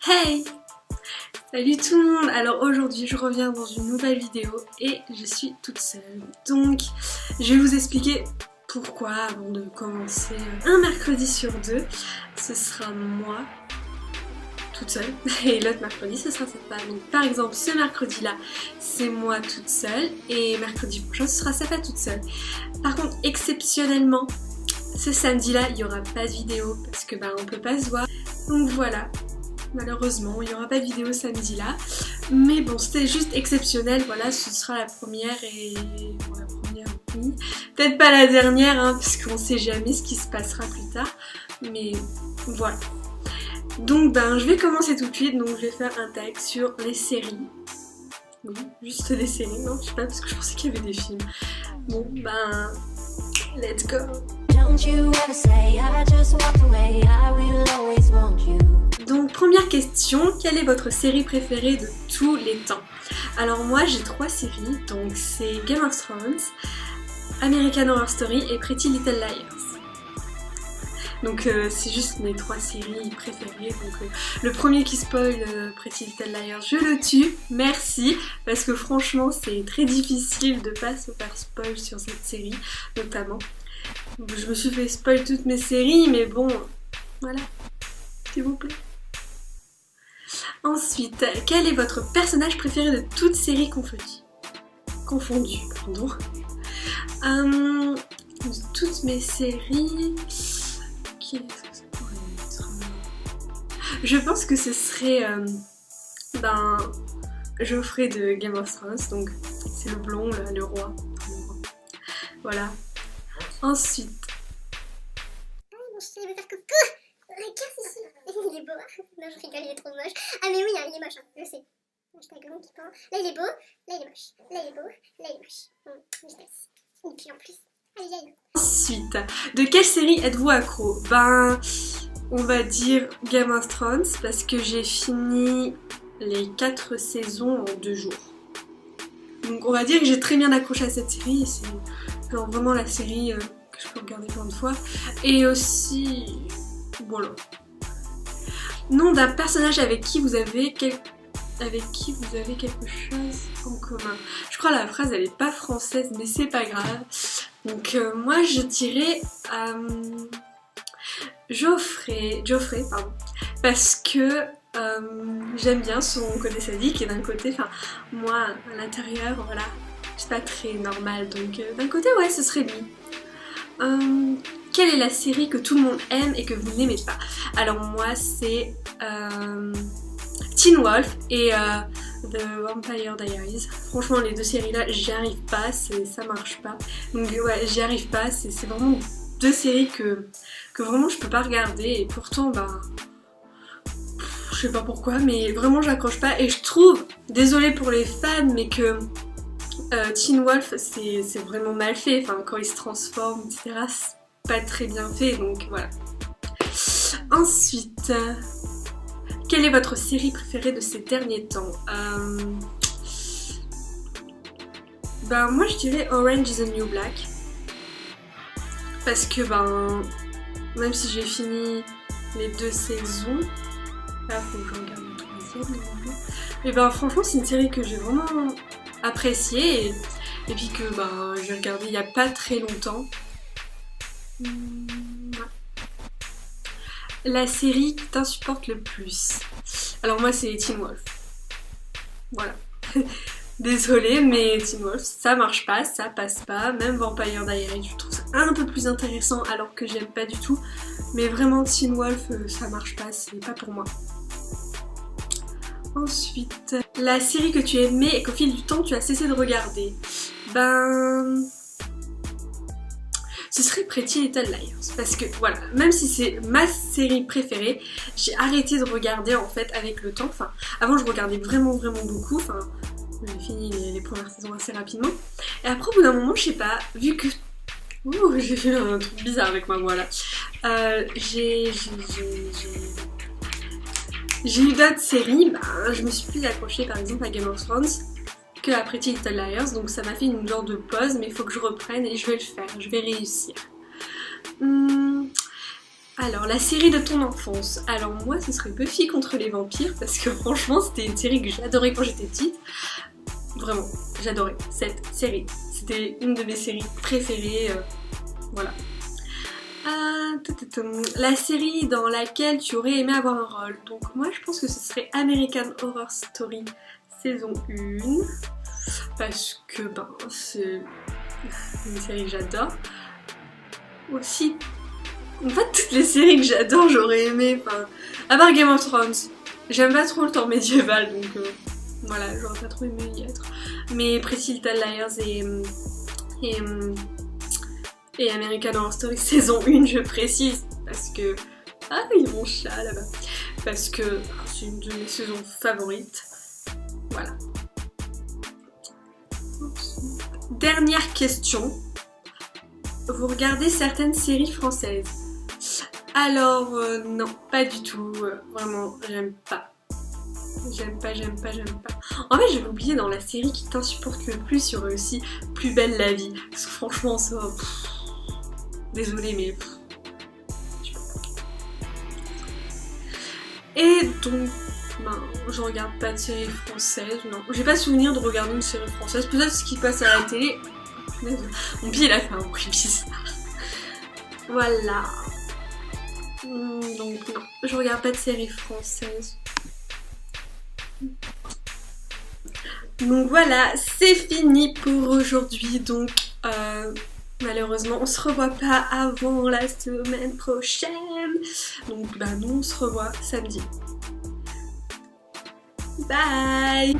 Hey! Salut tout le monde! Alors aujourd'hui je reviens dans une nouvelle vidéo et je suis toute seule. Donc je vais vous expliquer pourquoi avant de commencer. Un mercredi sur deux, ce sera moi toute seule et l'autre mercredi ce sera Safa. Donc par exemple ce mercredi là c'est moi toute seule et mercredi prochain ce sera Safa toute seule. Par contre exceptionnellement ce samedi là il n'y aura pas de vidéo parce que on peut pas se voir. Donc voilà. Malheureusement, il n'y aura pas de vidéo samedi là. Mais bon, c'était juste exceptionnel. Voilà, ce sera la première et... Bon, la première, oui. Peut-être pas la dernière, hein, parce qu'on sait jamais ce qui se passera plus tard. Mais voilà. Donc, je vais commencer tout de suite. Donc, je vais faire un tag sur les séries. Oui, juste les séries, non, je sais pas, parce que je pensais qu'il y avait des films. Bon, let's go. Don't you ever say I just walked away, I will always want you. Donc première question, quelle est votre série préférée de tous les temps? Alors moi j'ai 3 séries, donc c'est Game of Thrones, American Horror Story et Pretty Little Liars. Donc c'est juste mes 3 séries préférées. Donc le premier qui spoil Pretty Little Liars, je le tue, merci, parce que franchement c'est très difficile de pas se faire spoil sur cette série, notamment. Je me suis fait spoil toutes mes séries, mais bon, voilà, s'il vous plaît. Ensuite, quel est votre personnage préféré de toute série confondue? De toutes mes séries, qui est-ce que ça pourrait être? Je pense que ce serait Joffrey de Game of Thrones, donc c'est le blond, là, le roi. Voilà. Ensuite. Je vais faire coucou. Regarde ici. Il est beau. Non, je rigole, il est trop moche. Ah, mais oui, il est moche, hein, je sais. Hashtag long qui parle. Là, il est beau. Là, il est moche. Là, il est beau. Là, il est moche. Je laisse. Et puis en plus. Aïe, aïe. Ensuite, de quelle série êtes-vous accro? On va dire Game of Thrones parce que j'ai fini les 4 saisons en 2 jours. Donc, on va dire que j'ai très bien accroché à cette série. C'est genre vraiment la série que je peux regarder plein de fois. Et aussi. Voilà. Nom d'un personnage avec qui vous avez quelque chose en commun. Je crois la phrase elle est pas française mais c'est pas grave. Donc moi je dirais Joffrey, pardon. Parce que j'aime bien son côté sadique et d'un côté, moi à l'intérieur, voilà, c'est pas très normal. Donc d'un côté ouais ce serait lui. Quelle est la série que tout le monde aime et que vous n'aimez pas? Alors moi c'est Teen Wolf et The Vampire Diaries. Franchement les deux séries là j'y arrive pas, ça marche pas. Donc ouais j'y arrive pas, c'est vraiment 2 séries que vraiment je peux pas regarder et pourtant je sais pas pourquoi mais vraiment j'accroche pas et je trouve, désolée pour les fans mais que Teen Wolf c'est vraiment mal fait, quand il se transforme etc. Pas très bien fait donc voilà. Ensuite, quelle est votre série préférée de ces derniers temps? Moi je dirais Orange is the New Black parce que même si j'ai fini les 2 saisons, là faut que je regarde le 3e mais franchement c'est une série que j'ai vraiment appréciée et puis que j'ai regardé il y a pas très longtemps. La série qui t'insupporte le plus? Alors moi c'est Teen Wolf. Voilà. Désolée mais Teen Wolf ça marche pas, ça passe pas. Même Vampire Diaries je trouve ça un peu plus intéressant alors que j'aime pas du tout. Mais vraiment Teen Wolf ça marche pas, c'est pas pour moi. Ensuite, la série que tu aimais et qu'au fil du temps tu as cessé de regarder. Ce serait Pretty Little Liars parce que voilà, même si c'est ma série préférée, j'ai arrêté de regarder en fait avec le temps. Avant je regardais vraiment beaucoup, j'ai fini les premières saisons assez rapidement. Et après au bout d'un moment, je sais pas, vu que... Ouh, j'ai fait un truc bizarre avec ma voix là. J'ai eu d'autres séries, je me suis plus accrochée par exemple à Game of Thrones que à Pretty Little Liars, donc ça m'a fait une genre de pause, mais il faut que je reprenne et je vais le faire, je vais réussir. Alors, la série de ton enfance. Alors moi, ce serait Buffy contre les vampires, parce que franchement, c'était une série que j'adorais quand j'étais petite. Vraiment, j'adorais cette série. C'était une de mes séries préférées, voilà. La série dans laquelle tu aurais aimé avoir un rôle. Donc moi, je pense que ce serait American Horror Story saison 1. Parce que, c'est une série que j'adore. Aussi, en fait, toutes les séries que j'adore, j'aurais aimé, à part Game of Thrones. J'aime pas trop le temps médiéval, donc voilà, j'aurais pas trop aimé y être. Mais Pretty Little Liars et American Horror Story saison 1, je précise, parce que... Ah, il y a mon chat là-bas. Parce que c'est une de mes saisons favorites. Voilà. Dernière question. Vous regardez certaines séries françaises? Alors, non, pas du tout. Vraiment, j'aime pas. J'aime pas. En fait, j'avais oublié dans la série qui t'insupporte le plus, il y aurait aussi Plus belle la vie. Parce que franchement, ça... désolée, mais... Et donc, je regarde pas de série française, non. J'ai pas souvenir de regarder une série française. Peut-être ce qui passe à la télé. Mon pied, il a fait un bruit bizarre. Voilà. Donc non, je regarde pas de série française. Donc voilà, c'est fini pour aujourd'hui. Donc malheureusement, on se revoit pas avant la semaine prochaine. Donc nous on se revoit samedi. Bye.